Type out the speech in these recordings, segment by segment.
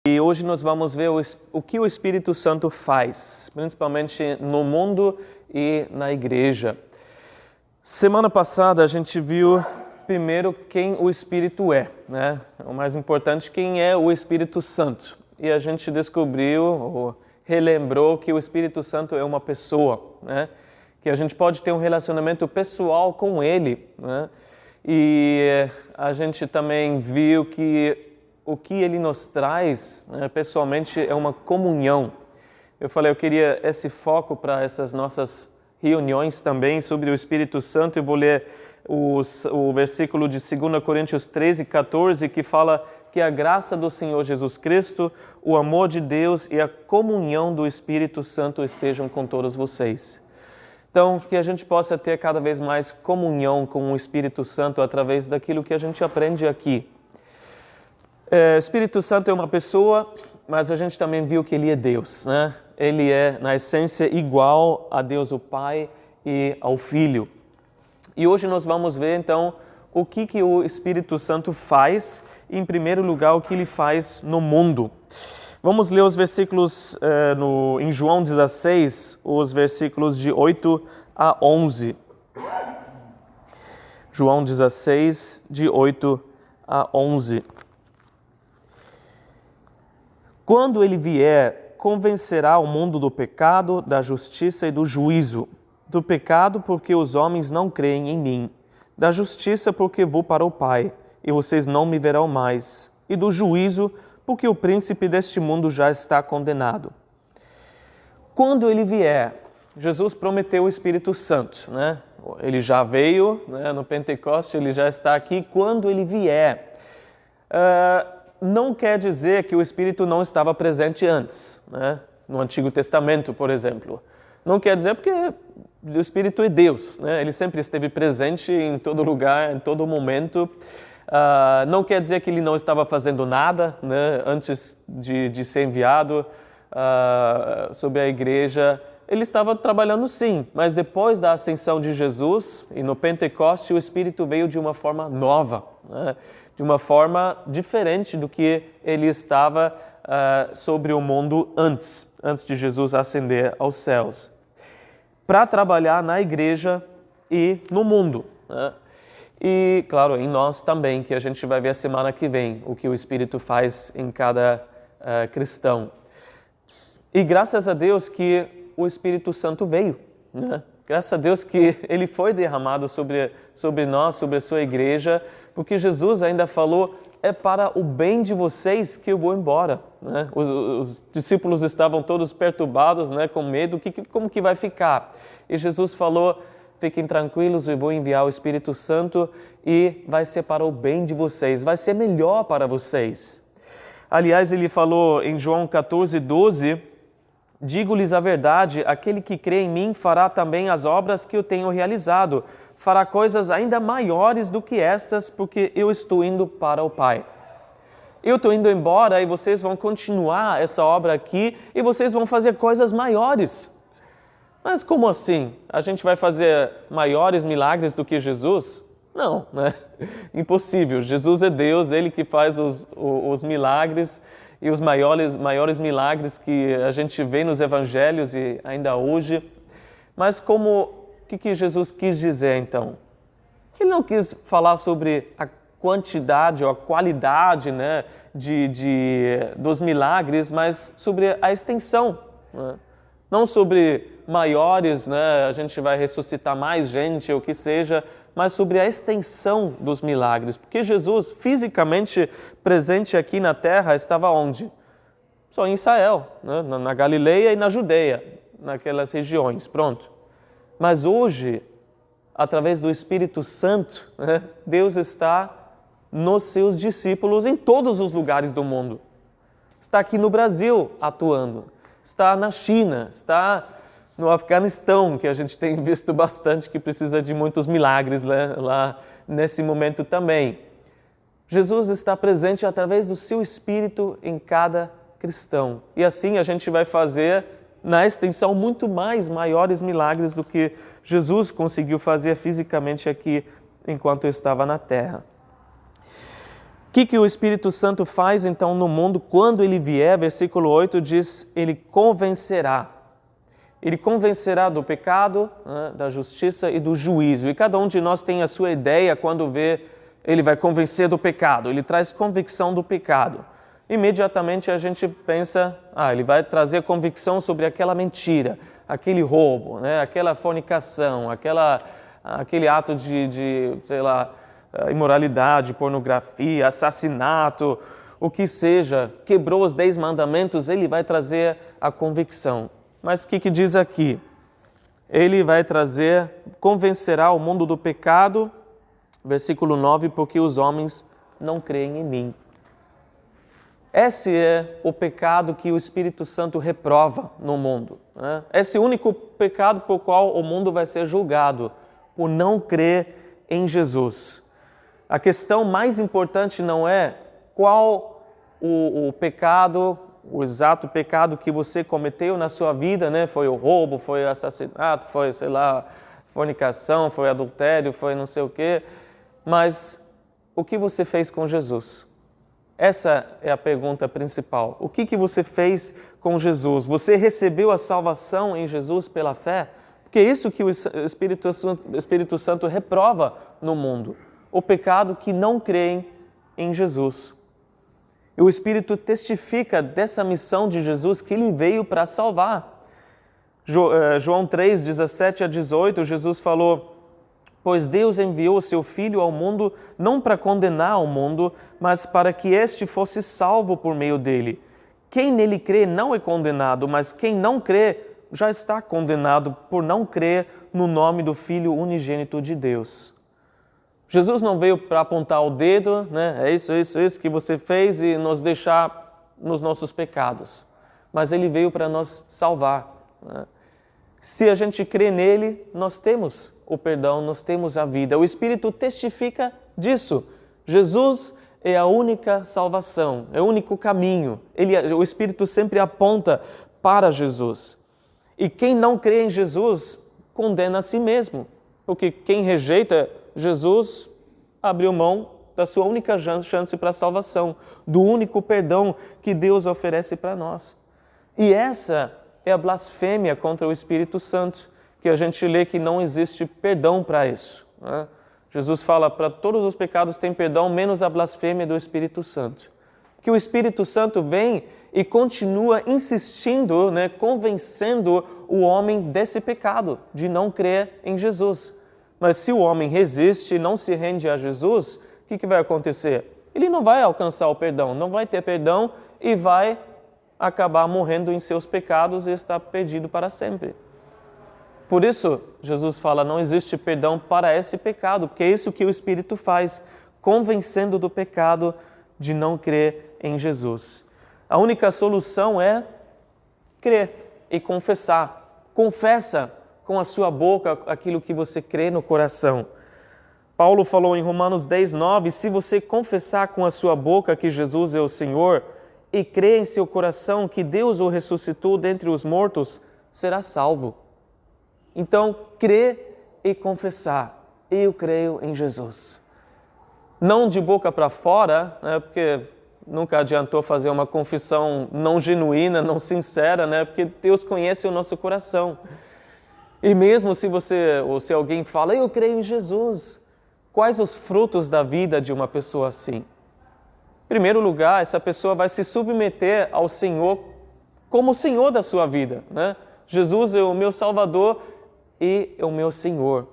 E hoje nós vamos ver o que o Espírito Santo faz, principalmente no mundo e na igreja. Semana passada a gente viu primeiro quem o Espírito é, né? O mais importante, quem é o Espírito Santo. E a gente descobriu, ou relembrou, que o Espírito Santo é uma pessoa, né? Que a gente pode ter um relacionamento pessoal com Ele, né? E a gente também viu que o que Ele nos traz, né, pessoalmente, é uma comunhão. Eu falei, eu queria esse foco para essas nossas reuniões também sobre o Espírito Santo. Eu vou ler o versículo de 2 Coríntios 13, 14, que fala que a graça do Senhor Jesus Cristo, o amor de Deus e a comunhão do Espírito Santo estejam com todos vocês. Então, que a gente possa ter cada vez mais comunhão com o Espírito Santo através daquilo que a gente aprende aqui. O Espírito Santo é uma pessoa, mas a gente também viu que Ele é Deus, né? Ele é, na essência, igual a Deus o Pai e ao Filho. E hoje nós vamos ver, então, o que o Espírito Santo faz, e, em primeiro lugar, o que Ele faz no mundo. Vamos ler os versículos em João 16, os versículos de 8 a 11. João 16, de 8 a 11. Quando Ele vier, convencerá o mundo do pecado, da justiça e do juízo. Do pecado, porque os homens não creem em mim. Da justiça, porque vou para o Pai, e vocês não me verão mais. E do juízo, porque o príncipe deste mundo já está condenado. Quando Ele vier, Jesus prometeu o Espírito Santo, né? Ele já veio, né, no Pentecoste, Ele já está aqui. Quando Ele vier, não quer dizer que o Espírito não estava presente antes, né? No Antigo Testamento, por exemplo. Não quer dizer porque o Espírito é Deus, né? Ele sempre esteve presente em todo lugar, em todo momento. Não quer dizer que Ele não estava fazendo nada, né, antes de ser enviado sobre a igreja. Ele estava trabalhando sim, mas depois da ascensão de Jesus e no Pentecoste, o Espírito veio de uma forma nova, né? De uma forma diferente do que Ele estava sobre o mundo antes de Jesus ascender aos céus, para trabalhar na igreja e no mundo, né? E, claro, em nós também, que a gente vai ver a semana que vem, o que o Espírito faz em cada cristão. E graças a Deus que o Espírito Santo veio, né? Graças a Deus que Ele foi derramado sobre nós, sobre a sua igreja, porque Jesus ainda falou, é para o bem de vocês que eu vou embora, né? Os discípulos estavam todos perturbados, né, com medo, como que vai ficar? E Jesus falou, fiquem tranquilos, eu vou enviar o Espírito Santo e vai ser para o bem de vocês, vai ser melhor para vocês. Aliás, Ele falou em João 14, 12, digo-lhes a verdade, aquele que crê em mim fará também as obras que eu tenho realizado, fará coisas ainda maiores do que estas, porque eu estou indo para o Pai. Eu estou indo embora e vocês vão continuar essa obra aqui e vocês vão fazer coisas maiores. Mas como assim? A gente vai fazer maiores milagres do que Jesus? Não, né? Impossível. Jesus é Deus, Ele que faz os milagres e os maiores milagres que a gente vê nos evangelhos e ainda hoje. Mas o que Jesus quis dizer então? Ele não quis falar sobre a quantidade ou a qualidade, né, dos milagres, mas sobre a extensão, né? Não sobre maiores, né, a gente vai ressuscitar mais gente ou o que seja, mas sobre a extensão dos milagres. Porque Jesus, fisicamente presente aqui na terra, estava onde? Só em Israel, né? Na Galileia e na Judeia, naquelas regiões, pronto. Mas hoje, através do Espírito Santo, né, Deus está nos seus discípulos em todos os lugares do mundo. Está aqui no Brasil atuando, está na China, está no Afeganistão, que a gente tem visto bastante, que precisa de muitos milagres, né, lá nesse momento também. Jesus está presente através do seu Espírito em cada cristão. E assim a gente vai fazer, na extensão, muito maiores milagres do que Jesus conseguiu fazer fisicamente aqui enquanto estava na terra. que o Espírito Santo faz então no mundo quando ele vier? Versículo 8 diz, ele convencerá. Ele convencerá do pecado, né, da justiça e do juízo. E cada um de nós tem a sua ideia quando vê, ele vai convencer do pecado, ele traz convicção do pecado. Imediatamente a gente pensa, ele vai trazer convicção sobre aquela mentira, aquele roubo, né, aquela fornicação, aquele ato de sei lá, imoralidade, pornografia, assassinato, o que seja, quebrou os 10 mandamentos, ele vai trazer a convicção. Mas o que diz aqui? Ele vai trazer, convencerá o mundo do pecado, versículo 9, porque os homens não creem em mim. Esse é o pecado que o Espírito Santo reprova no mundo, né? Esse é o único pecado por qual o mundo vai ser julgado, por não crer em Jesus. A questão mais importante não é qual o pecado, o exato pecado que você cometeu na sua vida, né? Foi o roubo, foi o assassinato, foi, sei lá, fornicação, foi adultério, foi não sei o quê. Mas o que você fez com Jesus? Essa é a pergunta principal. O que você fez com Jesus? Você recebeu a salvação em Jesus pela fé? Porque é isso que o Espírito Santo reprova no mundo. O pecado que não creem em Jesus. E o Espírito testifica dessa missão de Jesus que ele veio para salvar. João 3, 17 a 18, Jesus falou, pois Deus enviou o seu Filho ao mundo não para condenar o mundo, mas para que este fosse salvo por meio dele. Quem nele crê não é condenado, mas quem não crê já está condenado por não crer no nome do Filho unigênito de Deus. Jesus não veio para apontar o dedo, né? É isso que você fez e nos deixar nos nossos pecados. Mas ele veio para nos salvar, né? Se a gente crê nele, nós temos o perdão, nós temos a vida. O Espírito testifica disso. Jesus é a única salvação, é o único caminho. O Espírito sempre aponta para Jesus. E quem não crê em Jesus, condena a si mesmo. Porque quem rejeita Jesus abriu mão da sua única chance para a salvação, do único perdão que Deus oferece para nós. E essa é a blasfêmia contra o Espírito Santo, que a gente lê que não existe perdão para isso, né? Jesus fala, para todos os pecados tem perdão, menos a blasfêmia do Espírito Santo. Que o Espírito Santo vem e continua insistindo, né, convencendo o homem desse pecado, de não crer em Jesus. Mas se o homem resiste e não se rende a Jesus, o que vai acontecer? Ele não vai alcançar o perdão, não vai ter perdão e vai acabar morrendo em seus pecados e estar perdido para sempre. Por isso, Jesus fala, não existe perdão para esse pecado, porque é isso que o Espírito faz, convencendo do pecado de não crer em Jesus. A única solução é crer e confessar. Confessa com a sua boca aquilo que você crê no coração. Paulo falou em Romanos 10, 9, se você confessar com a sua boca que Jesus é o Senhor e crer em seu coração que Deus o ressuscitou dentre os mortos, será salvo. Então, crer e confessar. Eu creio em Jesus. Não de boca para fora, né, porque nunca adiantou fazer uma confissão não genuína, não sincera, né, porque Deus conhece o nosso coração. E mesmo se você, ou se alguém fala, eu creio em Jesus, quais os frutos da vida de uma pessoa assim? Em primeiro lugar, essa pessoa vai se submeter ao Senhor como o Senhor da sua vida, né? Jesus é o meu Salvador e é o meu Senhor.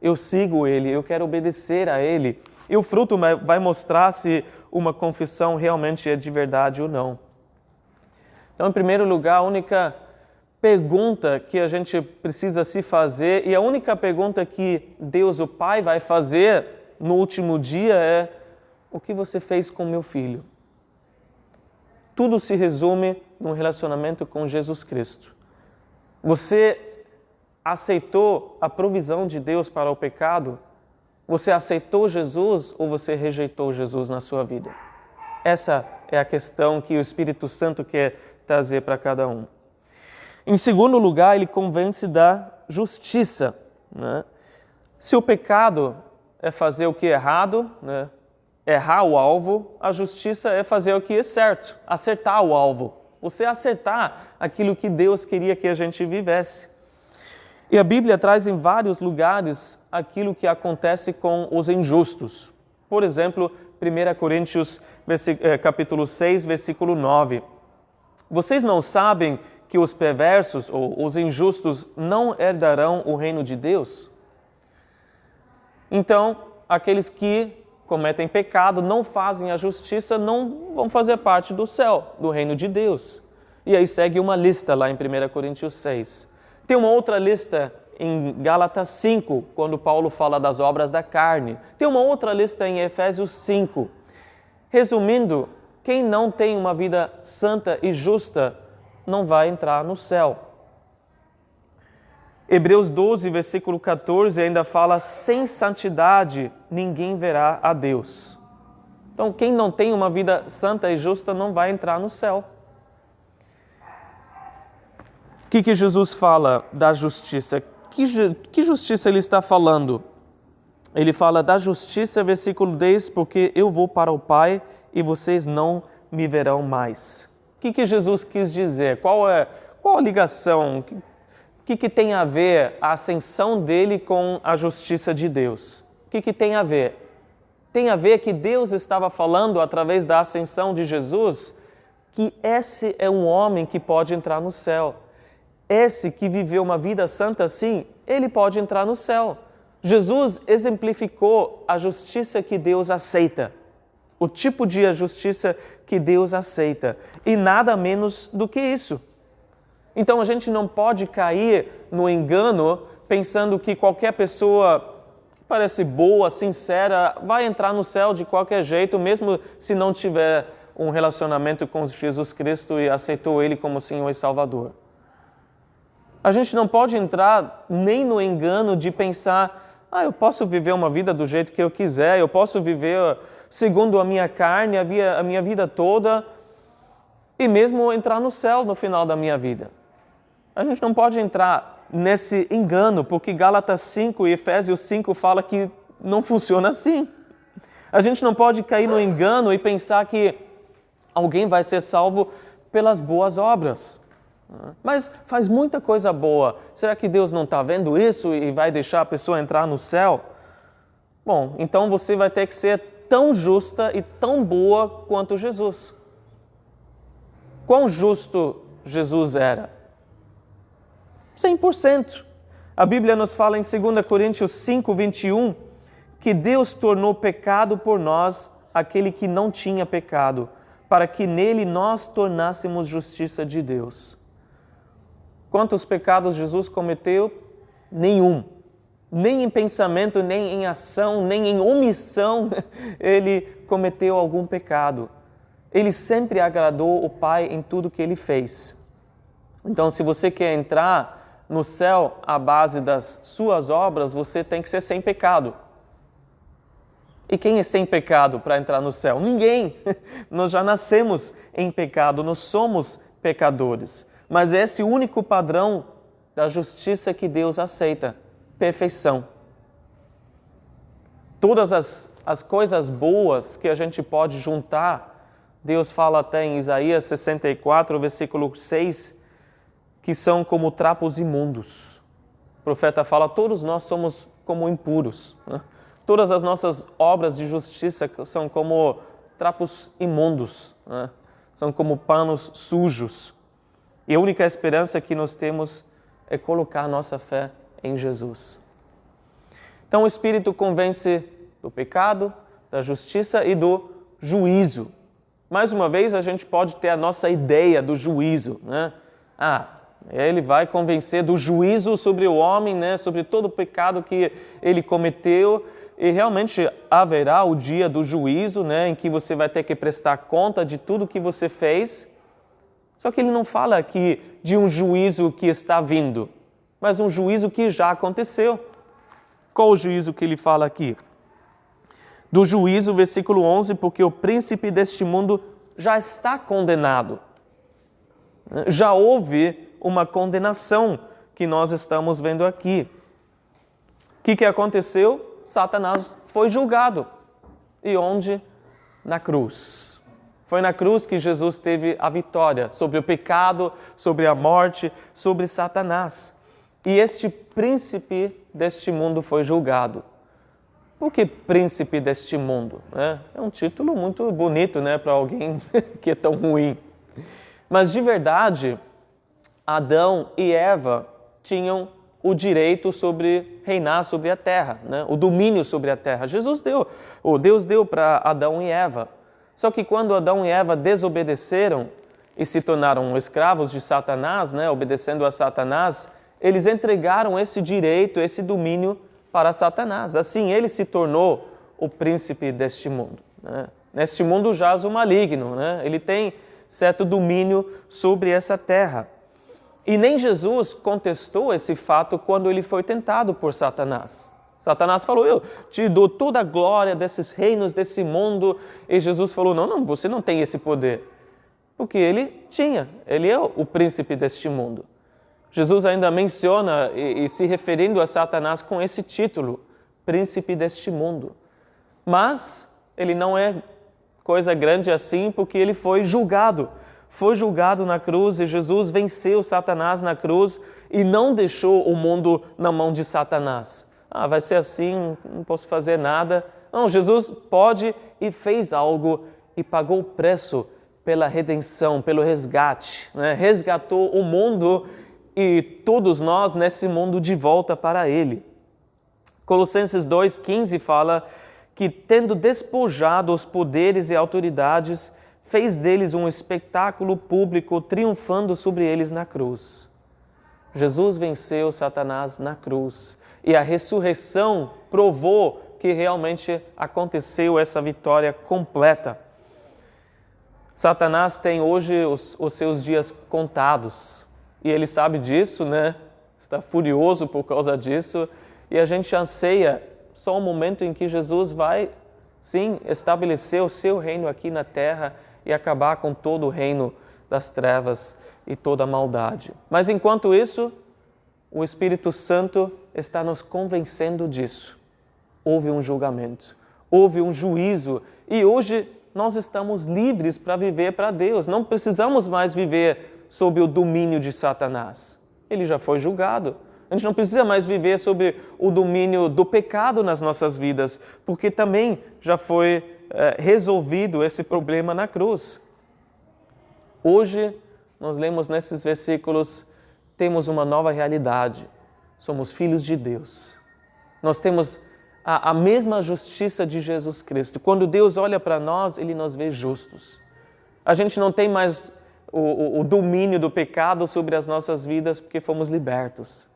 Eu sigo Ele, eu quero obedecer a Ele. E o fruto vai mostrar se uma confissão realmente é de verdade ou não. Então, em primeiro lugar, a única pergunta que a gente precisa se fazer, e a única pergunta que Deus, o Pai, vai fazer no último dia é: o que você fez com meu filho? Tudo se resume num relacionamento com Jesus Cristo. Você aceitou a provisão de Deus para o pecado? Você aceitou Jesus ou você rejeitou Jesus na sua vida? Essa é a questão que o Espírito Santo quer trazer para cada um. Em segundo lugar, ele convence da justiça, né? Se o pecado é fazer o que é errado, né, errar o alvo, a justiça é fazer o que é certo, acertar o alvo. Você acertar aquilo que Deus queria que a gente vivesse. E a Bíblia traz em vários lugares aquilo que acontece com os injustos. Por exemplo, 1 Coríntios capítulo 6, versículo 9. Vocês não sabem que os perversos ou os injustos não herdarão o reino de Deus? Então, aqueles que cometem pecado, não fazem a justiça, não vão fazer parte do céu, do reino de Deus. E aí segue uma lista lá em 1 Coríntios 6. Tem uma outra lista em Gálatas 5, quando Paulo fala das obras da carne. Tem uma outra lista em Efésios 5. Resumindo, quem não tem uma vida santa e justa não vai entrar no céu. Hebreus 12, versículo 14 ainda fala: sem santidade ninguém verá a Deus. Então, quem não tem uma vida santa e justa não vai entrar no céu. O que Jesus fala da justiça? Que justiça ele está falando? Ele fala da justiça, versículo 10, porque eu vou para o Pai e vocês não me verão mais. O que Jesus quis dizer? Qual a ligação? O que tem a ver a ascensão dele com a justiça de Deus? O que tem a ver? Tem a ver que Deus estava falando através da ascensão de Jesus que esse é um homem que pode entrar no céu. Esse que viveu uma vida santa assim, ele pode entrar no céu. Jesus exemplificou a justiça que Deus aceita. O tipo de justiça que Deus aceita. E nada menos do que isso. Então a gente não pode cair no engano pensando que qualquer pessoa que parece boa, sincera, vai entrar no céu de qualquer jeito, mesmo se não tiver um relacionamento com Jesus Cristo e aceitou Ele como Senhor e Salvador. A gente não pode entrar nem no engano de pensar: eu posso viver uma vida do jeito que eu quiser, eu posso viver segundo a minha carne, a minha vida toda, e mesmo entrar no céu no final da minha vida. A gente não pode entrar nesse engano, porque Gálatas 5 e Efésios 5 fala que não funciona assim. A gente não pode cair no engano e pensar que alguém vai ser salvo pelas boas obras. Mas faz muita coisa boa. Será que Deus não está vendo isso e vai deixar a pessoa entrar no céu? Bom, então você vai ter que ser tão justa e tão boa quanto Jesus. Quão justo Jesus era? 100%. A Bíblia nos fala em 2 Coríntios 5, 21, que Deus tornou pecado por nós aquele que não tinha pecado, para que nele nós tornássemos justiça de Deus. Quantos pecados Jesus cometeu? Nenhum. Nem em pensamento, nem em ação, nem em omissão ele cometeu algum pecado. Ele sempre agradou o Pai em tudo que ele fez. Então, se você quer entrar no céu à base das suas obras, você tem que ser sem pecado. E quem é sem pecado para entrar no céu? Ninguém. Nós já nascemos em pecado, nós somos pecadores. Mas esse é o único padrão da justiça que Deus aceita, perfeição. Todas as coisas boas que a gente pode juntar, Deus fala até em Isaías 64, versículo 6, que são como trapos imundos. O profeta fala: todos nós somos como impuros. Todas as nossas obras de justiça são como trapos imundos, são como panos sujos. E a única esperança que nós temos é colocar nossa fé em Jesus. Então o Espírito convence do pecado, da justiça e do juízo. Mais uma vez a gente pode ter a nossa ideia do juízo, né? Ele vai convencer do juízo sobre o homem, né? Sobre todo o pecado que ele cometeu, e realmente haverá o dia do juízo, né? Em que você vai ter que prestar conta de tudo que você fez. Só que ele não fala aqui de um juízo que está vindo, mas um juízo que já aconteceu. Qual o juízo que ele fala aqui? Do juízo, versículo 11, porque o príncipe deste mundo já está condenado. Já houve uma condenação que nós estamos vendo aqui. O que aconteceu? Satanás foi julgado. E onde na cruz. Foi na cruz que Jesus teve a vitória sobre o pecado, sobre a morte, sobre Satanás. E este príncipe deste mundo foi julgado. Por que príncipe deste mundo? É um título muito bonito, para alguém que é tão ruim. Mas de verdade, Adão e Eva tinham o direito sobre reinar sobre a terra, o domínio sobre a terra. Deus deu para Adão e Eva. Só que quando Adão e Eva desobedeceram e se tornaram escravos de Satanás, obedecendo a Satanás, eles entregaram esse direito, esse domínio para Satanás. Assim, ele se tornou o príncipe deste mundo. Neste mundo jaz o maligno, ele tem certo domínio sobre essa terra. E nem Jesus contestou esse fato quando ele foi tentado por Satanás. Satanás falou, eu te dou toda a glória desses reinos, desse mundo. E Jesus falou, não, você não tem esse poder. Porque ele é o príncipe deste mundo. Jesus ainda menciona e se referindo a Satanás com esse título, príncipe deste mundo. Mas ele não é coisa grande assim porque ele foi julgado. Foi julgado na cruz e Jesus venceu Satanás na cruz e não deixou o mundo na mão de Satanás. Vai ser assim, não posso fazer nada. Não, Jesus pode e fez algo e pagou o preço pela redenção, pelo resgate. Resgatou o mundo e todos nós nesse mundo de volta para Ele. Colossenses 2,15 fala que, tendo despojado os poderes e autoridades, fez deles um espetáculo público, triunfando sobre eles na cruz. Jesus venceu Satanás na cruz e a ressurreição provou que realmente aconteceu essa vitória completa. Satanás tem hoje os seus dias contados e ele sabe disso, Está furioso por causa disso e a gente anseia só o momento em que Jesus vai, sim, estabelecer o seu reino aqui na terra e acabar com todo o reino das trevas e toda a maldade. Mas enquanto isso, o Espírito Santo está nos convencendo disso. Houve um julgamento, houve um juízo e hoje nós estamos livres para viver para Deus. Não precisamos mais viver sob o domínio de Satanás. Ele já foi julgado. A gente não precisa mais viver sob o domínio do pecado nas nossas vidas, porque também já foi resolvido esse problema na cruz. Hoje, nós lemos nesses versículos, temos uma nova realidade. Somos filhos de Deus. Nós temos a mesma justiça de Jesus Cristo. Quando Deus olha para nós, Ele nos vê justos. A gente não tem mais o domínio do pecado sobre as nossas vidas porque fomos libertos.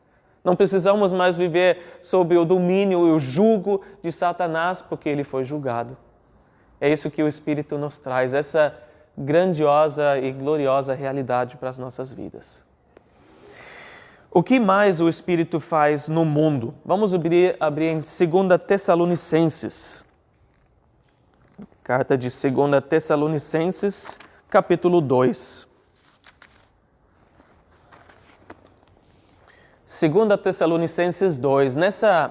Não precisamos mais viver sob o domínio e o jugo de Satanás porque ele foi julgado. É isso que o Espírito nos traz, essa grandiosa e gloriosa realidade para as nossas vidas. O que mais o Espírito faz no mundo? Vamos abrir em 2 Tessalonicenses. Carta de 2 Tessalonicenses, capítulo 2. 2 Tessalonicenses 2. Nessa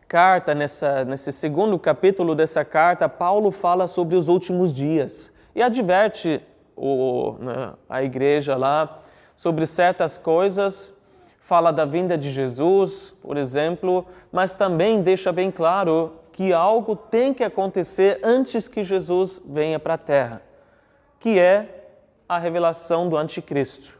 carta, nesse segundo capítulo dessa carta, Paulo fala sobre os últimos dias e adverte a igreja lá sobre certas coisas, fala da vinda de Jesus, por exemplo, mas também deixa bem claro que algo tem que acontecer antes que Jesus venha para a terra, que é a revelação do anticristo.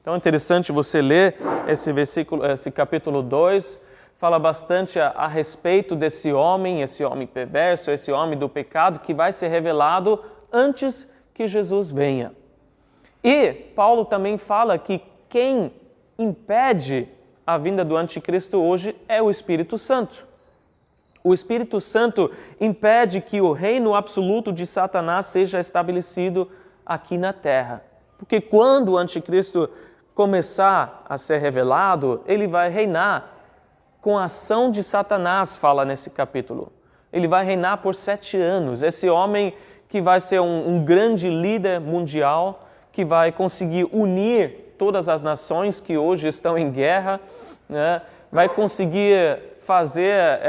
Então é interessante você ler esse versículo, esse capítulo 2, fala bastante a respeito desse homem perverso, esse homem do pecado que vai ser revelado antes que Jesus venha. E Paulo também fala que quem impede a vinda do anticristo hoje é o Espírito Santo. O Espírito Santo impede que o reino absoluto de Satanás seja estabelecido aqui na terra. Porque quando o anticristo começar a ser revelado, ele vai reinar com a ação de Satanás, fala nesse capítulo. Ele vai reinar por 7 anos. Esse homem que vai ser um grande líder mundial, que vai conseguir unir todas as nações que hoje estão em guerra, vai conseguir fazer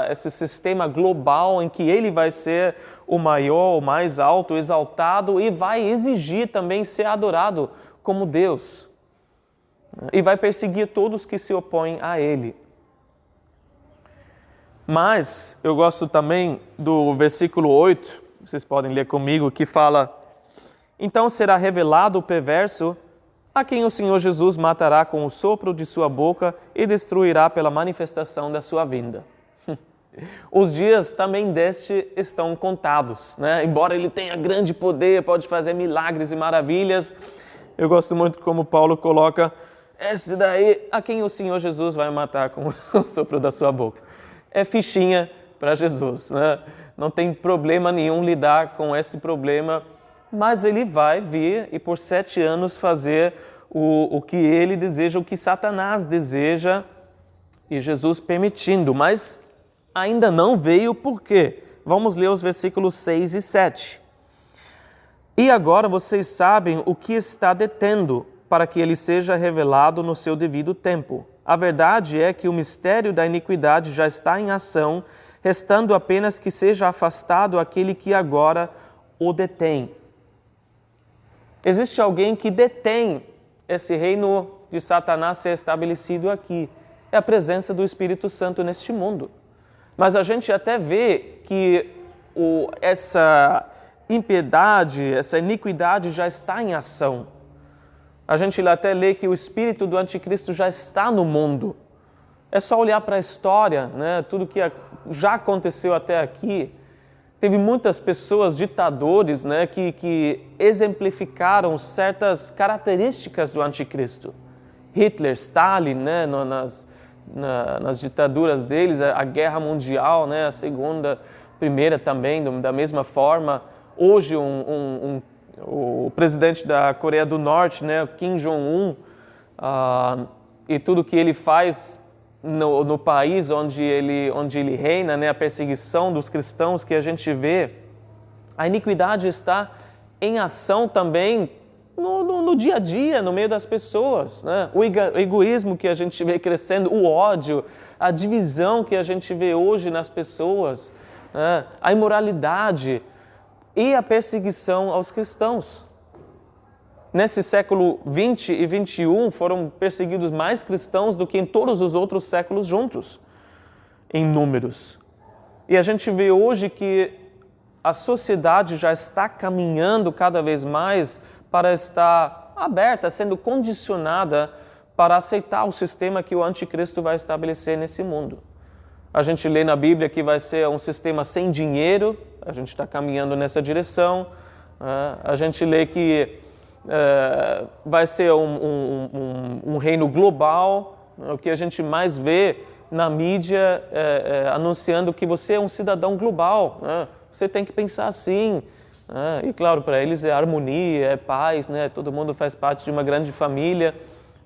esse sistema global em que ele vai ser o maior, o mais alto, exaltado, e vai exigir também ser adorado como Deus. E vai perseguir todos que se opõem a Ele. Mas eu gosto também do versículo 8, vocês podem ler comigo, que fala: então será revelado o perverso, a quem o Senhor Jesus matará com o sopro de sua boca e destruirá pela manifestação da sua vinda. Os dias também deste estão contados, né? Embora ele tenha grande poder, pode fazer milagres e maravilhas, eu gosto muito como Paulo coloca: esse daí a quem o Senhor Jesus vai matar com o sopro da sua boca. É fichinha para Jesus, né? Não tem problema nenhum lidar com esse problema, mas ele vai vir e por 7 anos fazer o que ele deseja, o que Satanás deseja, e Jesus permitindo, mas ainda não veio. Por quê? Vamos ler os versículos 6 e 7. E agora vocês sabem o que está detendo, para que ele seja revelado no seu devido tempo. A verdade é que o mistério da iniquidade já está em ação, restando apenas que seja afastado aquele que agora o detém. Existe alguém que detém esse reino de Satanás ser estabelecido aqui. É a presença do Espírito Santo neste mundo. Mas a gente até vê que essa impiedade, essa iniquidade já está em ação. A gente até lê que o espírito do anticristo já está no mundo. É só olhar para a história, né? Tudo que já aconteceu até aqui. Teve muitas pessoas, ditadores, né, que exemplificaram certas características do anticristo. Hitler, Stalin, né, nas ditaduras deles, a guerra mundial, né, a segunda, primeira também, da mesma forma. Hoje, o presidente da Coreia do Norte, né, Kim Jong-un, e tudo que ele faz no país onde ele reina, né, a perseguição dos cristãos que a gente vê, a iniquidade está em ação também no dia a dia, no meio das pessoas, né? O egoísmo que a gente vê crescendo, o ódio, a divisão que a gente vê hoje nas pessoas, né? A imoralidade e a perseguição aos cristãos. Nesse século 20 e 21 foram perseguidos mais cristãos do que em todos os outros séculos juntos, em números. E a gente vê hoje que a sociedade já está caminhando cada vez mais para estar aberta, sendo condicionada para aceitar o sistema que o anticristo vai estabelecer nesse mundo. A gente lê na Bíblia que vai ser um sistema sem dinheiro, a gente está caminhando nessa direção. A gente lê que vai ser um reino global. O que a gente mais vê na mídia anunciando que você é um cidadão global, né? Você tem que pensar assim. E claro, para eles é harmonia, é paz, né? Todo mundo faz parte de uma grande família.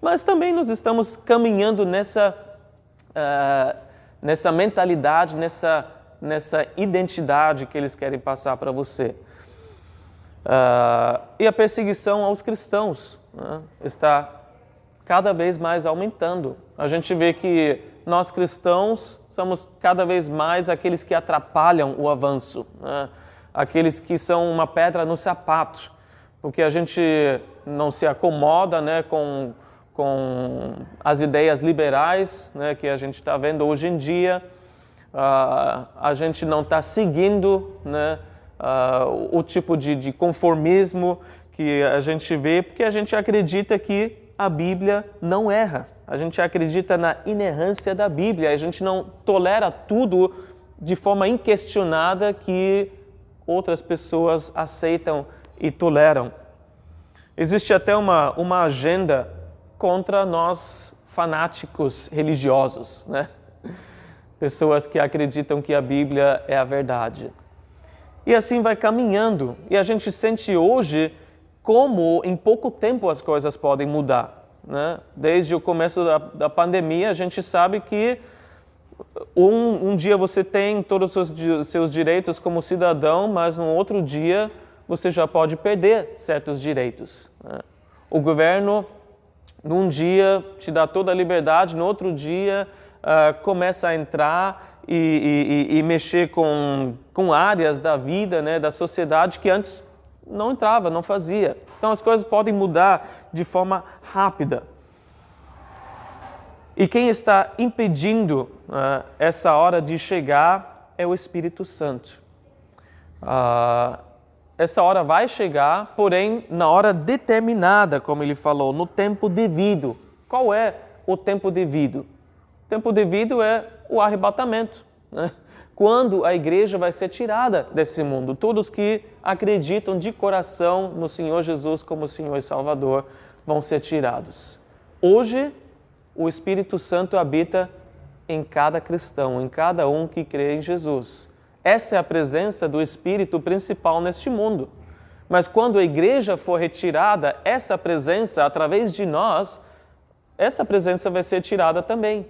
Mas também nós estamos caminhando nessa mentalidade, nessa identidade que eles querem passar para você. E a perseguição aos cristãos, né, está cada vez mais aumentando. A gente vê que nós cristãos somos cada vez mais aqueles que atrapalham o avanço, né, aqueles que são uma pedra no sapato, porque a gente não se acomoda, né, com as ideias liberais, né, que a gente está vendo hoje em dia. A gente não está seguindo, né, o tipo de conformismo que a gente vê, porque a gente acredita que a Bíblia não erra. A gente acredita na inerrância da Bíblia. A gente não tolera tudo de forma inquestionada que outras pessoas aceitam e toleram. Existe até uma agenda contra nós fanáticos religiosos, né? Pessoas que acreditam que a Bíblia é a verdade. E assim vai caminhando. E a gente sente hoje como em pouco tempo as coisas podem mudar, né? Desde o começo da pandemia, a gente sabe que um dia você tem todos os seus direitos como cidadão, mas no outro dia você já pode perder certos direitos, né? O governo, num dia, te dá toda a liberdade, no outro dia começa a entrar e mexer com áreas da vida, né, da sociedade que antes não entrava, não fazia. Então as coisas podem mudar de forma rápida. E quem está impedindo essa hora de chegar é o Espírito Santo. Essa hora vai chegar, porém na hora determinada, como ele falou, no tempo devido. Qual é o tempo devido? O tempo devido é o arrebatamento, né? Quando a igreja vai ser tirada desse mundo. Todos que acreditam de coração no Senhor Jesus como Senhor e Salvador vão ser tirados. Hoje, o Espírito Santo habita em cada cristão, em cada um que crê em Jesus. Essa é a presença do Espírito principal neste mundo. Mas quando a igreja for retirada, essa presença, através de nós, essa presença vai ser tirada também.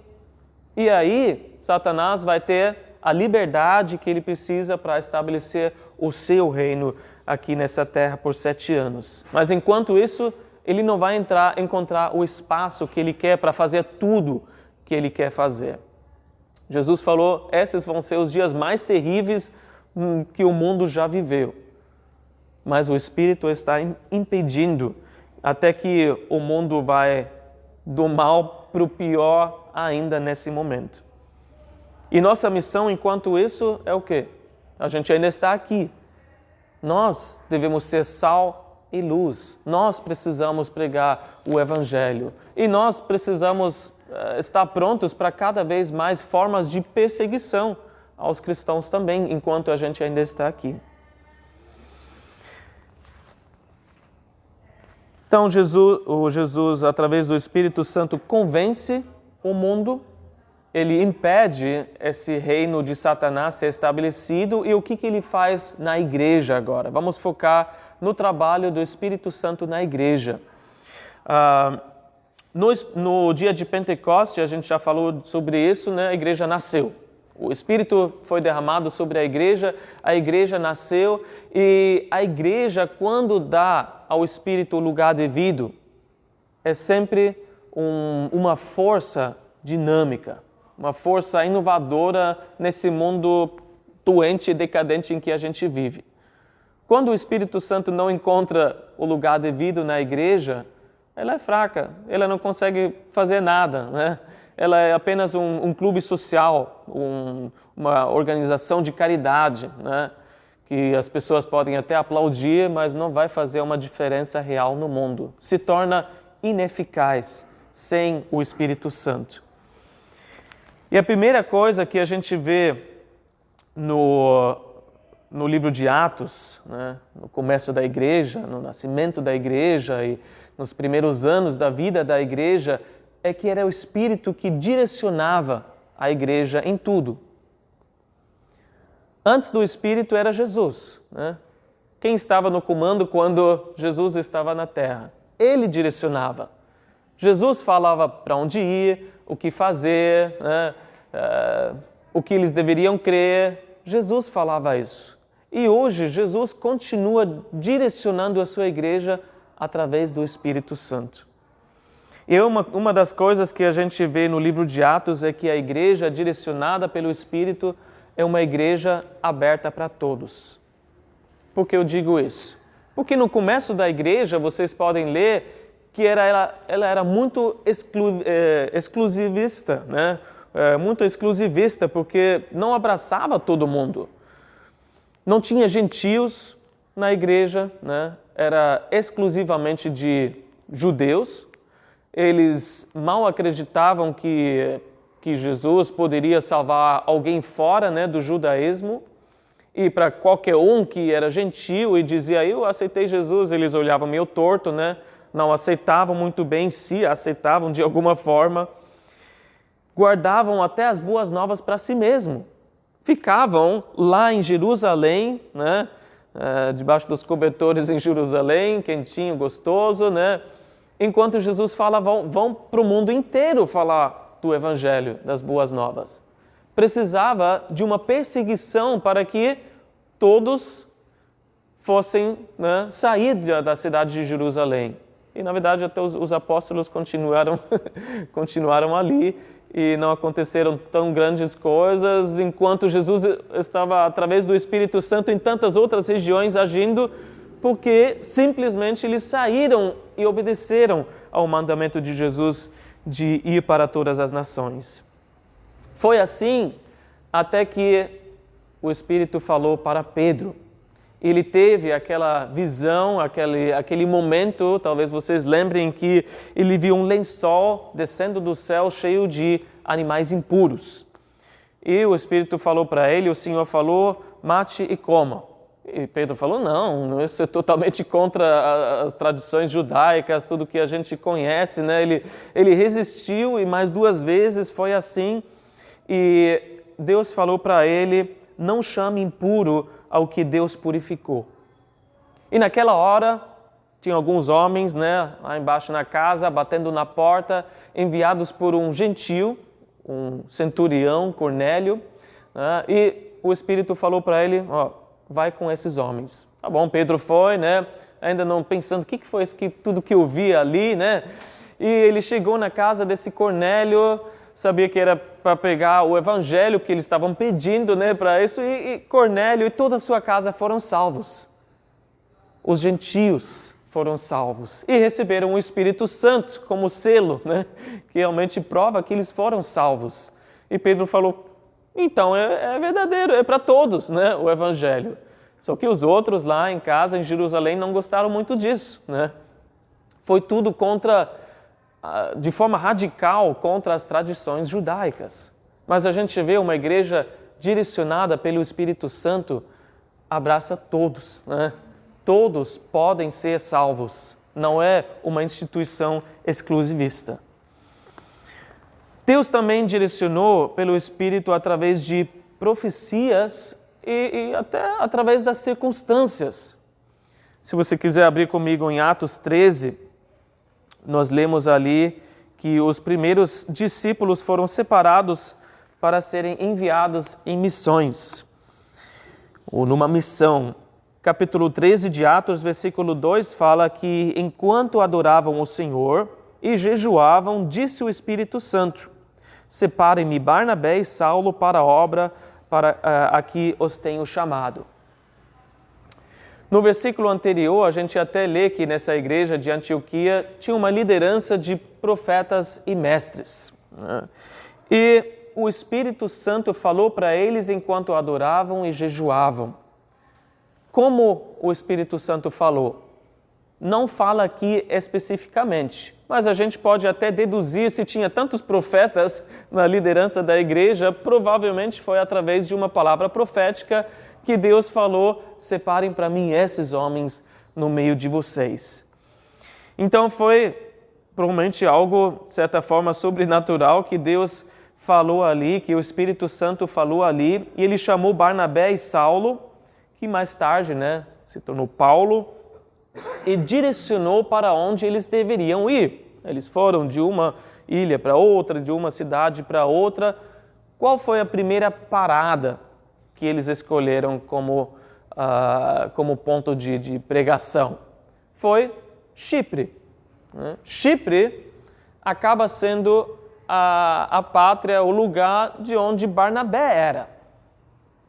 E aí, Satanás vai ter a liberdade que ele precisa para estabelecer o seu reino aqui nessa terra por 7 anos. Mas enquanto isso, ele não vai encontrar o espaço que ele quer para fazer tudo que ele quer fazer. Jesus falou, esses vão ser os dias mais terríveis que o mundo já viveu. Mas o Espírito está impedindo até que o mundo vai do mal para o pior ainda nesse momento. E nossa missão, enquanto isso, é o quê? A gente ainda está aqui. Nós devemos ser sal e luz. Nós precisamos pregar o Evangelho. E nós precisamos estar prontos para cada vez mais formas de perseguição aos cristãos também, enquanto a gente ainda está aqui. Então, Jesus, através do Espírito Santo, convence o mundo. Ele impede esse reino de Satanás ser estabelecido. E o que ele faz na igreja agora? Vamos focar no trabalho do Espírito Santo na igreja. No dia de Pentecoste, a gente já falou sobre isso, né? A igreja nasceu. O Espírito foi derramado sobre a igreja nasceu. E a igreja, quando dá ao Espírito o lugar devido, é sempre uma força dinâmica. Uma força inovadora nesse mundo doente e decadente em que a gente vive. Quando o Espírito Santo não encontra o lugar devido na igreja, ela é fraca, ela não consegue fazer nada, né? Ela é apenas um clube social, uma organização de caridade, né? Que as pessoas podem até aplaudir, mas não vai fazer uma diferença real no mundo. Se torna ineficaz sem o Espírito Santo. E a primeira coisa que a gente vê no livro de Atos, né, no começo da igreja, no nascimento da igreja e nos primeiros anos da vida da igreja, é que era o Espírito que direcionava a igreja em tudo. Antes do Espírito era Jesus, né? Quem estava no comando quando Jesus estava na terra? Ele direcionava. Jesus falava para onde ir, o que fazer, né? O que eles deveriam crer. Jesus falava isso. E hoje Jesus continua direcionando a sua igreja através do Espírito Santo. E uma das coisas que a gente vê no livro de Atos é que a igreja direcionada pelo Espírito é uma igreja aberta para todos. Por que eu digo isso? Porque no começo da igreja, vocês podem ler que ela era muito exclusivista, né? Muito exclusivista, porque não abraçava todo mundo. Não tinha gentios na igreja, né? Era exclusivamente de judeus. Eles mal acreditavam que Jesus poderia salvar alguém fora, né, do judaísmo. E para qualquer um que era gentio e dizia, eu aceitei Jesus, eles olhavam meio torto, né? Não aceitavam muito bem, se aceitavam de alguma forma. Guardavam até as boas novas para si mesmo. Ficavam lá em Jerusalém, né? Debaixo dos cobertores em Jerusalém, quentinho, gostoso, né? Enquanto Jesus fala, vão para o mundo inteiro falar do Evangelho, das boas novas. Precisava de uma perseguição para que todos fossem, né, sair da cidade de Jerusalém. E, na verdade, até os apóstolos continuaram ali e não aconteceram tão grandes coisas, enquanto Jesus estava, através do Espírito Santo, em tantas outras regiões agindo, porque simplesmente eles saíram e obedeceram ao mandamento de Jesus de ir para todas as nações. Foi assim até que o Espírito falou para Pedro. Ele teve aquela visão, aquele momento, talvez vocês lembrem, que ele viu um lençol descendo do céu cheio de animais impuros. E o Espírito falou para ele, o Senhor falou, mate e coma. E Pedro falou, não, isso é totalmente contra as tradições judaicas, tudo que a gente conhece, né? Ele resistiu e mais 2 vezes foi assim. E Deus falou para ele, não chame impuro ao que Deus purificou. E naquela hora, tinha alguns homens, né, lá embaixo na casa, batendo na porta, enviados por um gentil, um centurião, Cornélio, né, e o Espírito falou para ele, vai com esses homens. Tá bom, Pedro foi, né, ainda não pensando, o que foi isso, tudo que eu vi ali, né, e ele chegou na casa desse Cornélio, sabia que era para pegar o evangelho, porque eles estavam pedindo, né, para isso, e Cornélio e toda a sua casa foram salvos. Os gentios foram salvos e receberam o Espírito Santo como selo, né, que realmente prova que eles foram salvos. E Pedro falou, então é verdadeiro, é para todos, né, o evangelho. Só que os outros lá em casa, em Jerusalém, não gostaram muito disso, né. Foi tudo de forma radical contra as tradições judaicas. Mas a gente vê uma igreja direcionada pelo Espírito Santo, abraça todos, né? Todos podem ser salvos, não é uma instituição exclusivista. Deus também direcionou pelo Espírito através de profecias e até através das circunstâncias. Se você quiser abrir comigo em Atos 13, nós lemos ali que os primeiros discípulos foram separados para serem enviados em missões, ou numa missão. Capítulo 13 de Atos, versículo 2, fala que enquanto adoravam o Senhor e jejuavam, disse o Espírito Santo, separem-me Barnabé e Saulo para a obra a que os tenho chamado. No versículo anterior, a gente até lê que nessa igreja de Antioquia tinha uma liderança de profetas e mestres. E o Espírito Santo falou para eles enquanto adoravam e jejuavam. Como o Espírito Santo falou? Não fala aqui especificamente, mas a gente pode até deduzir, se tinha tantos profetas na liderança da igreja, provavelmente foi através de uma palavra profética que Deus falou, separem para mim esses homens no meio de vocês. Então foi provavelmente algo, de certa forma, sobrenatural que Deus falou ali, que o Espírito Santo falou ali, e ele chamou Barnabé e Saulo, que mais tarde, né, se tornou Paulo, e direcionou para onde eles deveriam ir. Eles foram de uma ilha para outra, de uma cidade para outra. Qual foi a primeira parada que eles escolheram como ponto de pregação? Foi Chipre. Chipre acaba sendo a pátria, o lugar de onde Barnabé era.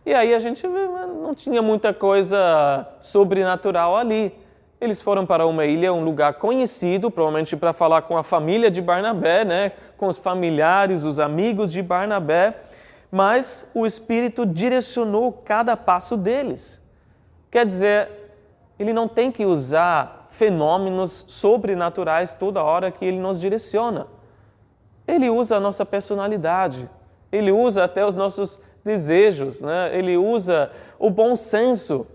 E aí a gente vê, não tinha muita coisa sobrenatural ali. Eles foram para uma ilha, um lugar conhecido, provavelmente para falar com a família de Barnabé, né? Com os familiares, os amigos de Barnabé, mas o Espírito direcionou cada passo deles. Quer dizer, ele não tem que usar fenômenos sobrenaturais toda hora que ele nos direciona. Ele usa a nossa personalidade, ele usa até os nossos desejos, né? Ele usa o bom senso.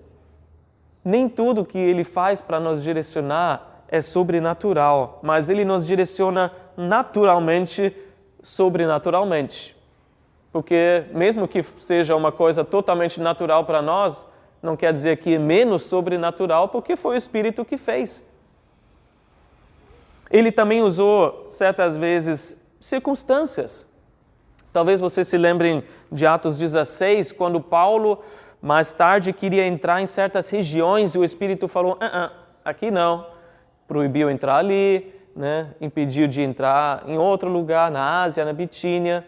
Nem tudo que ele faz para nos direcionar é sobrenatural, mas ele nos direciona naturalmente, sobrenaturalmente. Porque mesmo que seja uma coisa totalmente natural para nós, não quer dizer que é menos sobrenatural, porque foi o Espírito que fez. Ele também usou, certas vezes, circunstâncias. Talvez vocês se lembrem de Atos 16, quando Paulo, mais tarde, queria entrar em certas regiões e o Espírito falou, aqui não, proibiu entrar ali, né, impediu de entrar em outro lugar, na Ásia, na Bitínia.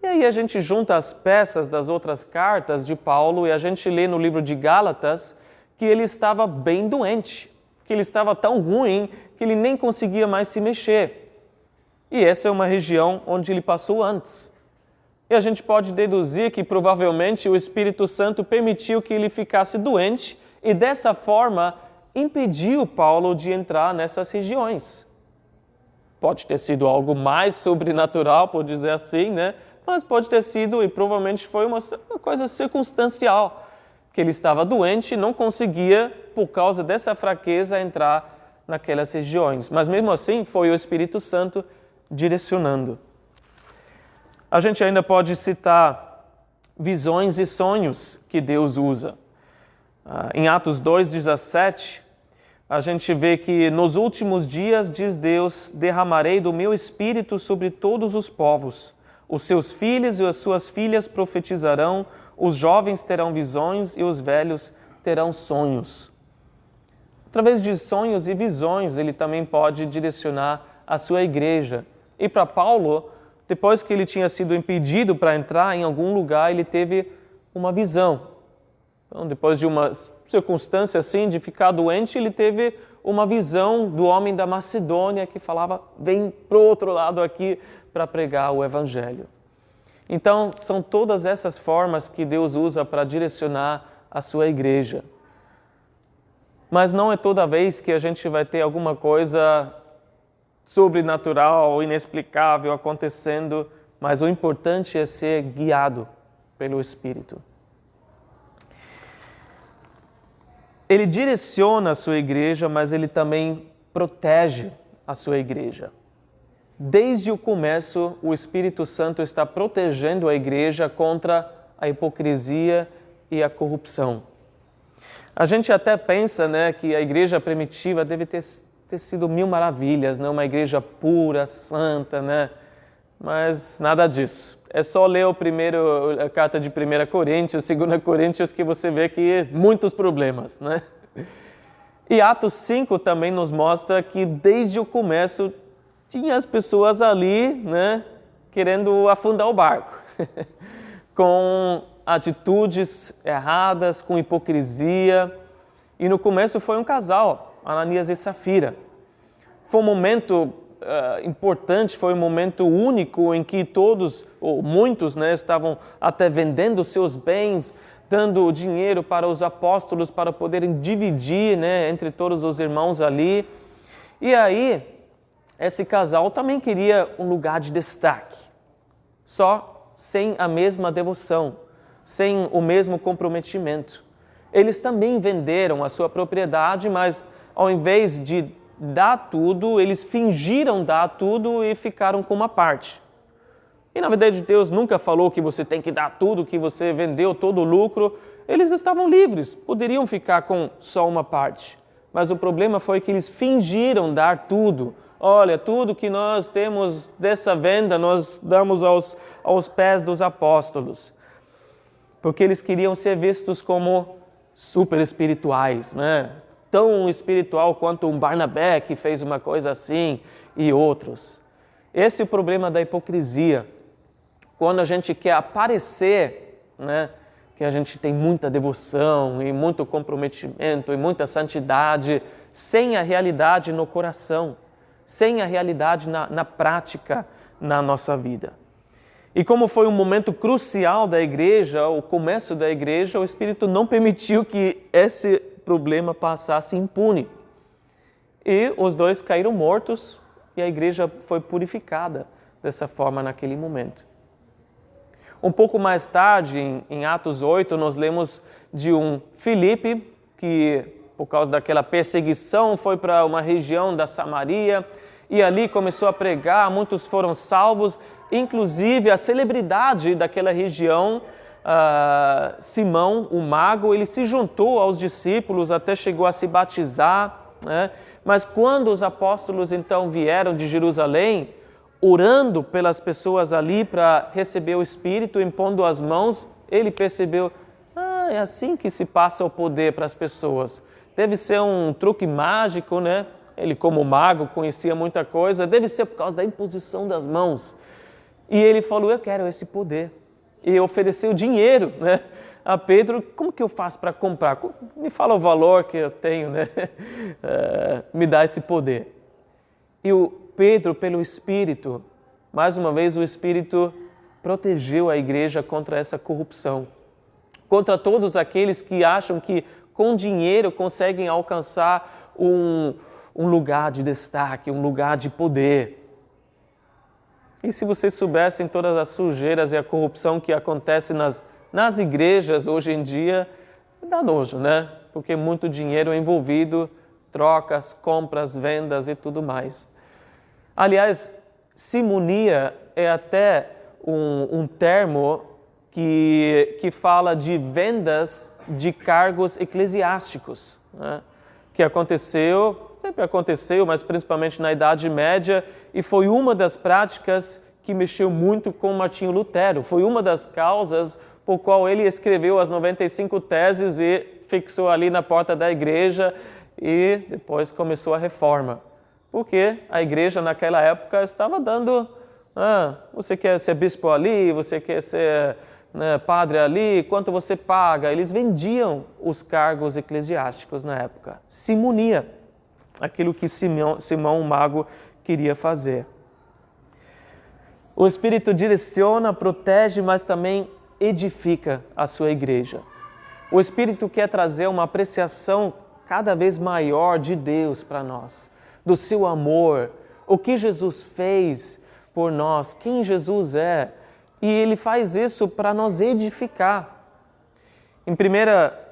E aí a gente junta as peças das outras cartas de Paulo e a gente lê no livro de Gálatas que ele estava bem doente, que ele estava tão ruim que ele nem conseguia mais se mexer. E essa é uma região onde ele passou antes. E a gente pode deduzir que provavelmente o Espírito Santo permitiu que ele ficasse doente e dessa forma impediu Paulo de entrar nessas regiões. Pode ter sido algo mais sobrenatural, por dizer assim, né? Mas pode ter sido, e provavelmente foi uma coisa circunstancial, que ele estava doente e não conseguia, por causa dessa fraqueza, entrar naquelas regiões. Mas mesmo assim, foi o Espírito Santo direcionando. A gente ainda pode citar visões e sonhos que Deus usa. Em Atos 2:17, a gente vê que nos últimos dias, diz Deus, derramarei do meu Espírito sobre todos os povos. Os seus filhos e as suas filhas profetizarão, os jovens terão visões e os velhos terão sonhos. Através de sonhos e visões, ele também pode direcionar a sua igreja. E para Paulo, depois que ele tinha sido impedido para entrar em algum lugar, ele teve uma visão. Então, depois de uma circunstância assim, de ficar doente, ele teve uma visão do homem da Macedônia que falava, vem para o outro lado aqui para pregar o Evangelho. Então, são todas essas formas que Deus usa para direcionar a sua igreja. Mas não é toda vez que a gente vai ter alguma coisa sobrenatural, inexplicável acontecendo, mas o importante é ser guiado pelo Espírito. Ele direciona a sua igreja, mas ele também protege a sua igreja. Desde o começo, o Espírito Santo está protegendo a igreja contra a hipocrisia e a corrupção. A gente até pensa, né, que a igreja primitiva deve ter sido mil maravilhas, né? Uma igreja pura, santa, né? Mas nada disso. É só ler a carta de 1 Coríntios, 2 Coríntios, que você vê que muitos problemas, né? E Atos 5 também nos mostra que desde o começo tinha as pessoas ali, né, querendo afundar o barco, com atitudes erradas, com hipocrisia. E no começo foi um casal, Ananias e Safira. Foi um momento importante, foi um momento único em que todos, ou muitos, né, estavam até vendendo seus bens, dando dinheiro para os apóstolos para poderem dividir, né, entre todos os irmãos ali. E aí, esse casal também queria um lugar de destaque, só sem a mesma devoção, sem o mesmo comprometimento. Eles também venderam a sua propriedade, mas ao invés de dar tudo, eles fingiram dar tudo e ficaram com uma parte. E na verdade Deus nunca falou que você tem que dar tudo, que você vendeu todo o lucro. Eles estavam livres, poderiam ficar com só uma parte. Mas o problema foi que eles fingiram dar tudo. Olha, tudo que nós temos dessa venda, nós damos aos pés dos apóstolos. Porque eles queriam ser vistos como super espirituais, né? Tão espiritual quanto um Barnabé que fez uma coisa assim e outros. Esse é o problema da hipocrisia. Quando a gente quer aparecer, né, que a gente tem muita devoção e muito comprometimento e muita santidade, sem a realidade no coração, sem a realidade na prática na nossa vida. E como foi um momento crucial da igreja, o começo da igreja, o Espírito não permitiu que esse problema passasse impune. E os dois caíram mortos e a igreja foi purificada dessa forma naquele momento. Um pouco mais tarde, em Atos 8, nós lemos de um Filipe que, por causa daquela perseguição, foi para uma região da Samaria e ali começou a pregar, muitos foram salvos, inclusive a celebridade daquela região, Simão, o mago, ele se juntou aos discípulos, até chegou a se batizar, né? Mas quando os apóstolos então vieram de Jerusalém, orando pelas pessoas ali para receber o Espírito, impondo as mãos, ele percebeu, é assim que se passa o poder para as pessoas. Deve ser um truque mágico, né? Ele, como mago, conhecia muita coisa, deve ser por causa da imposição das mãos. E ele falou, eu quero esse poder. E ofereceu dinheiro, né, a Pedro. Como que eu faço para comprar? Me fala o valor que eu tenho, né? Me dá esse poder. E o Pedro, pelo Espírito, mais uma vez o Espírito protegeu a igreja contra essa corrupção. Contra todos aqueles que acham que com dinheiro conseguem alcançar um lugar de destaque, um lugar de poder. E se vocês soubessem todas as sujeiras e a corrupção que acontece nas igrejas hoje em dia, dá nojo, né? Porque muito dinheiro é envolvido, trocas, compras, vendas e tudo mais. Aliás, simonia é até um termo que fala de vendas de cargos eclesiásticos, né? Que sempre aconteceu, mas principalmente na Idade Média, e foi uma das práticas que mexeu muito com Martinho Lutero. Foi uma das causas por qual ele escreveu as 95 teses e fixou ali na porta da igreja, e depois começou a reforma. Porque a igreja naquela época estava dando, você quer ser bispo ali, você quer ser, né, padre ali, quanto você paga? Eles vendiam os cargos eclesiásticos na época. Simonia, aquilo que Simão o Mago queria fazer. O Espírito direciona, protege, mas também edifica a sua igreja. O Espírito quer trazer uma apreciação cada vez maior de Deus para nós, do seu amor, o que Jesus fez por nós, quem Jesus é. E Ele faz isso para nos edificar. Em 1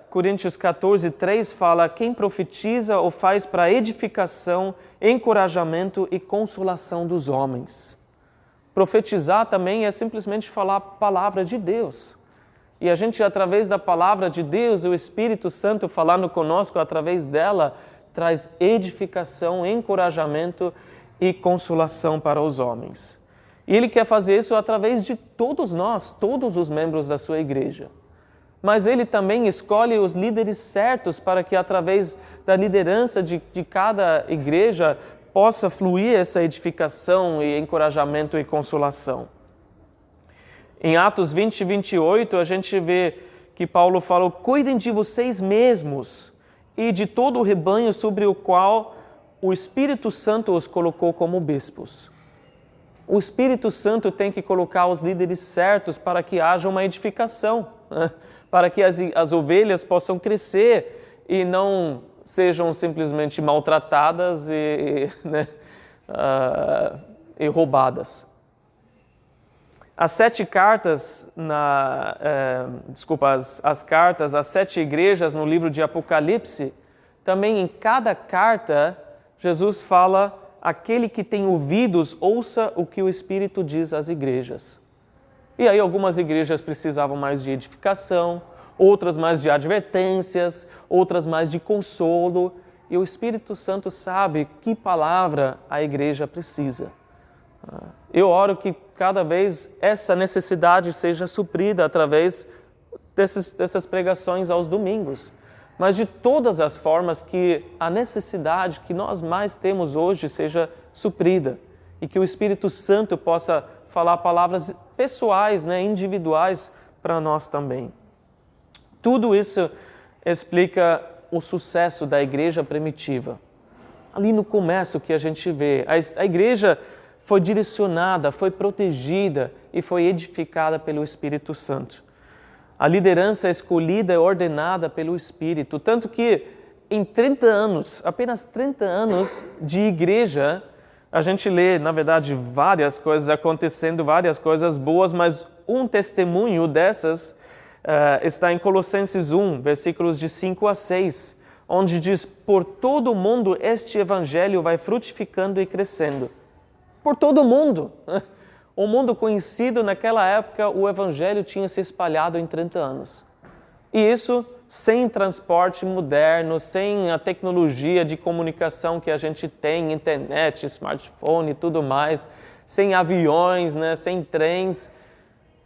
Coríntios 14, 3 fala, quem profetiza o faz para edificação, encorajamento e consolação dos homens. Profetizar também é simplesmente falar a palavra de Deus. E a gente, através da palavra de Deus, o Espírito Santo falando conosco através dela, traz edificação, encorajamento e consolação para os homens. E Ele quer fazer isso através de todos nós, todos os membros da sua igreja. Mas Ele também escolhe os líderes certos para que, através da liderança de cada igreja, possa fluir essa edificação e encorajamento e consolação. Em Atos 20 e 28, a gente vê que Paulo falou, cuidem de vocês mesmos e de todo o rebanho sobre o qual o Espírito Santo os colocou como bispos. O Espírito Santo tem que colocar os líderes certos para que haja uma edificação, né? Para que as ovelhas possam crescer e não sejam simplesmente maltratadas e roubadas. As 7 cartas, as cartas às 7 igrejas no livro de Apocalipse, também em cada carta, Jesus fala, aquele que tem ouvidos, ouça o que o Espírito diz às igrejas. E aí algumas igrejas precisavam mais de edificação, outras mais de advertências, outras mais de consolo, e o Espírito Santo sabe que palavra a igreja precisa. Eu oro que cada vez essa necessidade seja suprida através dessas pregações aos domingos, mas de todas as formas que a necessidade que nós mais temos hoje seja suprida e que o Espírito Santo possa falar palavras pessoais, né, individuais para nós também. Tudo isso explica o sucesso da igreja primitiva. Ali no começo que a gente vê, a igreja foi direcionada, foi protegida e foi edificada pelo Espírito Santo. A liderança escolhida e ordenada pelo Espírito, tanto que em 30 anos, apenas 30 anos de igreja, a gente lê, na verdade, várias coisas acontecendo, várias coisas boas, mas um testemunho dessas está em Colossenses 1, versículos de 5 a 6, onde diz, por todo o mundo este evangelho vai frutificando e crescendo. Por todo o mundo. O mundo conhecido naquela época, o evangelho tinha se espalhado em 30 anos. E isso sem transporte moderno, sem a tecnologia de comunicação que a gente tem, internet, smartphone e tudo mais, sem aviões, né, sem trens.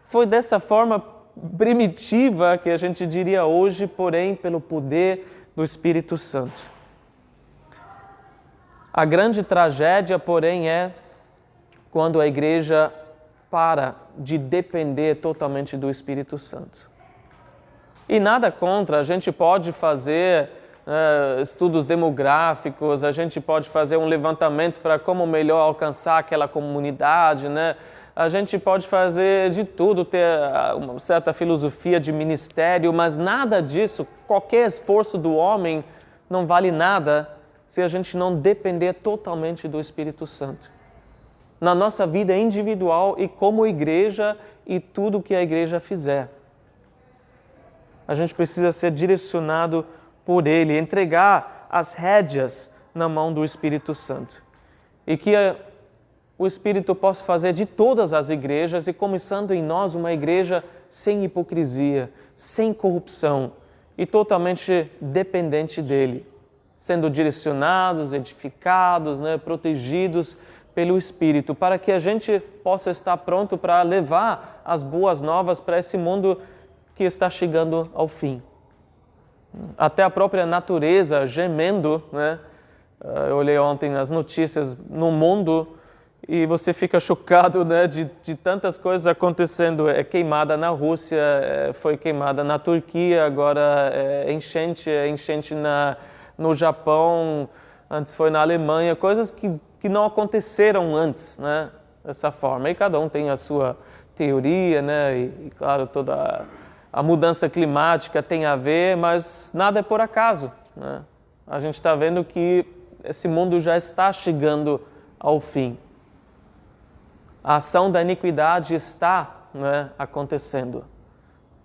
Foi dessa forma primitiva que a gente diria hoje, porém pelo poder do Espírito Santo. A grande tragédia, porém, é quando a igreja para de depender totalmente do Espírito Santo. E nada contra, a gente pode fazer estudos demográficos, a gente pode fazer um levantamento para como melhor alcançar aquela comunidade, né? A gente pode fazer de tudo, ter uma certa filosofia de ministério, mas nada disso, qualquer esforço do homem não vale nada se a gente não depender totalmente do Espírito Santo. Na nossa vida individual e como igreja e tudo que a igreja fizer. A gente precisa ser direcionado por Ele, entregar as rédeas na mão do Espírito Santo. E que o Espírito possa fazer de todas as igrejas e começando em nós uma igreja sem hipocrisia, sem corrupção e totalmente dependente dEle, sendo direcionados, edificados, protegidos pelo Espírito, para que a gente possa estar pronto para levar as boas novas para esse mundo que está chegando ao fim. Até a própria natureza gemendo, né? Eu olhei ontem nas notícias no mundo e você fica chocado, né, de tantas coisas acontecendo. É queimada na Rússia, foi queimada na Turquia, agora é enchente no Japão, antes foi na Alemanha, coisas que não aconteceram antes, né, dessa forma. E cada um tem a sua teoria, né, e claro, toda a mudança climática tem a ver, mas nada é por acaso, né? A gente está vendo que esse mundo já está chegando ao fim. A ação da iniquidade está, né, acontecendo.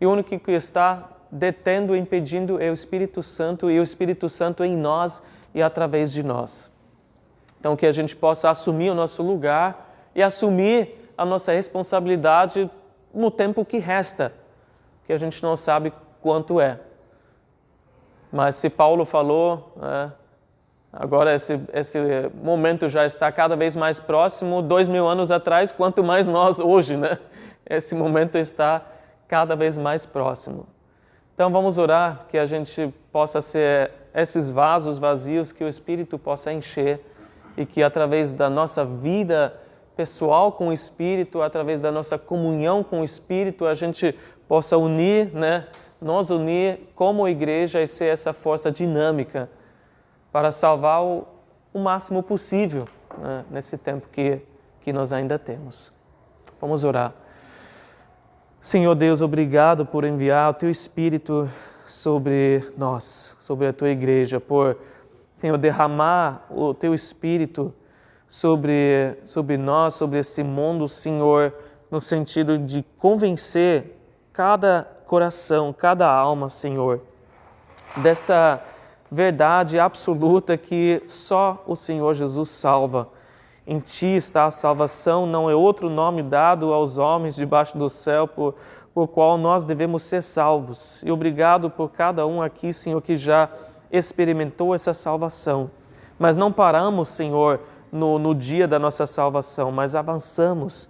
E o único que está detendo, impedindo é o Espírito Santo e o Espírito Santo em nós e através de nós. Então, que a gente possa assumir o nosso lugar e assumir a nossa responsabilidade no tempo que resta, que a gente não sabe quanto é. Mas se Paulo falou, agora esse momento já está cada vez mais próximo, 2000 anos atrás, quanto mais nós hoje, né? Esse momento está cada vez mais próximo. Então vamos orar que a gente possa ser esses vasos vazios que o Espírito possa encher e que através da nossa vida pessoal com o Espírito, através da nossa comunhão com o Espírito, a gente possa unir, né? Nos unir como igreja e ser essa força dinâmica para salvar o máximo possível, né, nesse tempo que nós ainda temos. Vamos orar. Senhor Deus, obrigado por enviar o Teu Espírito sobre nós, sobre a Tua igreja, por, Senhor, derramar o Teu Espírito sobre nós, sobre esse mundo, Senhor, no sentido de convencer cada coração, cada alma, Senhor, dessa verdade absoluta que só o Senhor Jesus salva. Em Ti está a salvação, não é outro nome dado aos homens debaixo do céu por qual nós devemos ser salvos. E obrigado por cada um aqui, Senhor, que já experimentou essa salvação. Mas não paramos, Senhor, no dia da nossa salvação, mas avançamos.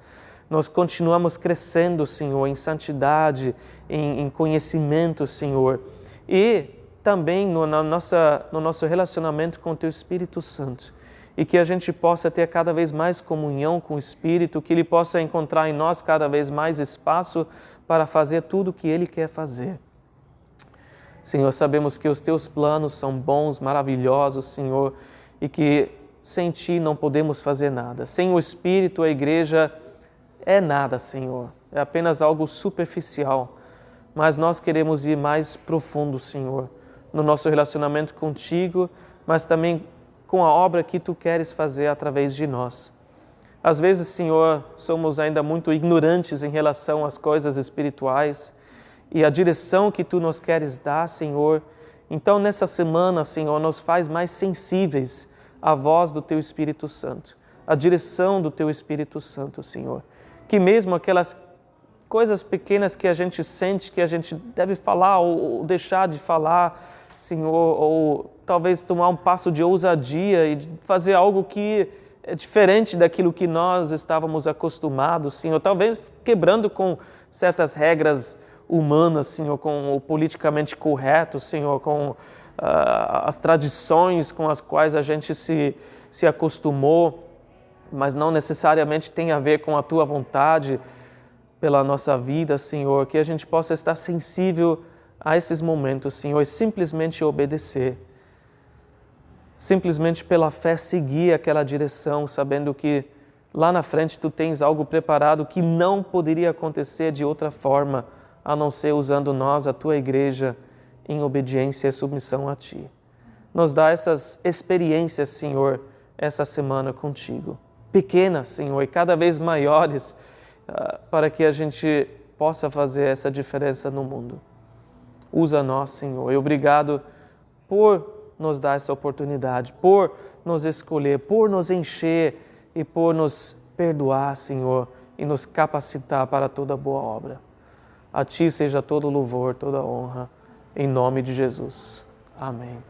Nós continuamos crescendo, Senhor, em santidade, em conhecimento, Senhor. E também no nosso relacionamento com o Teu Espírito Santo. E que a gente possa ter cada vez mais comunhão com o Espírito, que Ele possa encontrar em nós cada vez mais espaço para fazer tudo o que Ele quer fazer. Senhor, sabemos que os Teus planos são bons, maravilhosos, Senhor, e que sem Ti não podemos fazer nada. Sem o Espírito, a igreja é nada, Senhor. É apenas algo superficial. Mas nós queremos ir mais profundo, Senhor, no nosso relacionamento contigo, mas também com a obra que Tu queres fazer através de nós. Às vezes, Senhor, somos ainda muito ignorantes em relação às coisas espirituais e a direção que Tu nos queres dar, Senhor. Então, nessa semana, Senhor, nos faz mais sensíveis à voz do Teu Espírito Santo, à direção do Teu Espírito Santo, Senhor. Que mesmo aquelas coisas pequenas que a gente sente que a gente deve falar ou deixar de falar, Senhor, ou talvez tomar um passo de ousadia e fazer algo que é diferente daquilo que nós estávamos acostumados, Senhor, talvez quebrando com certas regras humanas, Senhor, com o politicamente correto, Senhor, com as tradições com as quais a gente se acostumou, mas não necessariamente tem a ver com a Tua vontade pela nossa vida, Senhor, que a gente possa estar sensível a esses momentos, Senhor, e simplesmente obedecer. Simplesmente pela fé seguir aquela direção, sabendo que lá na frente Tu tens algo preparado que não poderia acontecer de outra forma, a não ser usando nós, a Tua igreja, em obediência e submissão a Ti. Nos dá essas experiências, Senhor, essa semana contigo. Pequenas, Senhor, e cada vez maiores, para que a gente possa fazer essa diferença no mundo. Usa nós, Senhor, e obrigado por nos dar essa oportunidade, por nos escolher, por nos encher e por nos perdoar, Senhor, e nos capacitar para toda boa obra. A Ti seja todo louvor, toda honra, em nome de Jesus. Amém.